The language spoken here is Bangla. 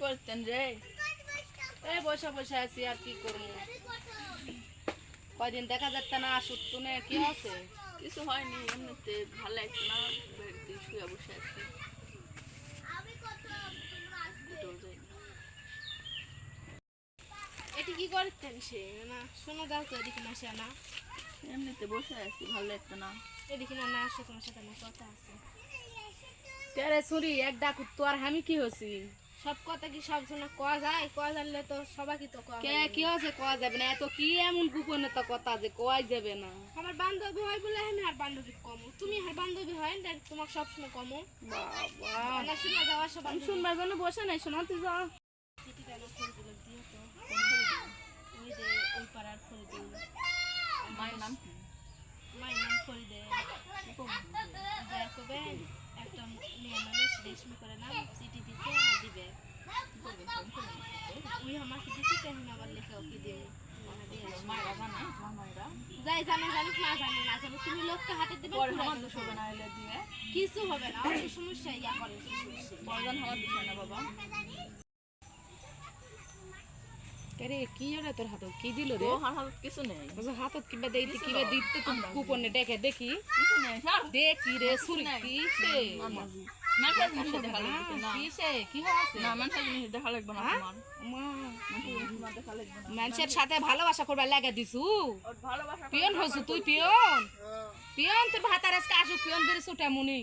করতেন রে? এই বসে বসে আছি, আর কি করবো? কয়দিন দেখা যাচ্ছে না, আসতো না, কি আছে? কিছু হয়নি, এমনিতে ভালো লাগছে না, বাড়িতে শুয়ে বসে আছি। উঠেও যাই না। এটি কি করতেন সে? না শোনো, যাও তো এদিকে না, সে না এমনিতে বসে আছি, ভালো লাগছে না। এদিকে না, না আসো, তোমার সাথে না কথা আছে। রে সুরি, এক ডাক তো আর আমি কি হছি? সব কথা কি সব শোনা কয়া যায়? কয়া জানলে তো সবাই কি তো কে কি হচ্ছে কয়া যাবে না? এত কি এমন গোপনে তো কথা যে কয়াই যাবে না? আমার বান্ধবী হয় বলে আমি আর বান্ধবী কম, তুমি আর বান্ধবী হয় না তোমাকে সবসময় কম। বাবা না শুনে যাওয়া সব আমি শুনবার জন্য বসে নাই, শোনা তুই যা। চিঠিটা আমার ফরিদুল দিয়ে তো, ওই যে ওই পাড়ার ফরিদুল। মায়ের নাম কি? মায়ের নাম ফরিদে। যা কবে একটা মেয়ে মানুষ রেশমি করে নাম চিঠি দিতে দিবে, ওই আমাকে দিচ্ছে, তেমন আবার লেখা ওকে দেবে। মায়েরা জানে, তোমার মায়েরা যাই জানে জানুক না জানে না জানুক, তুমি লোককে হাতে দেবে, পরে আমার দোষ হবে না, এলে দিয়ে কিছু হবে না। অনেক সমস্যা ইয়া করে, পরজন হওয়ার বিষয় না বাবা। আরে কি হলো তোর হাতে? কি দিল রে? ও হাত কিছু নেই, হাতত কিবা দেইতে কিবা দিতে তো কুপনে দেখে দেখি কিছু নেই স্যার। দেখি রে সুরি কি সে মানুষের জিনিস দেখা লাগবে না, কি সে কি হচ্ছে না মানুষের জিনিস দেখা লাগবে না তোমার, মা মানুষের জিনিস তোমার দেখা লাগবে না। মানুষের সাথে ভালোবাসা করবার লাগা দিছু? ওর ভালোবাসা পিয়ন হইছু তুই? পিয়ন পিয়ন তোর ভাতার আজকে আসুক, পিয়ন বেরিয়েছ ওটা মুনি।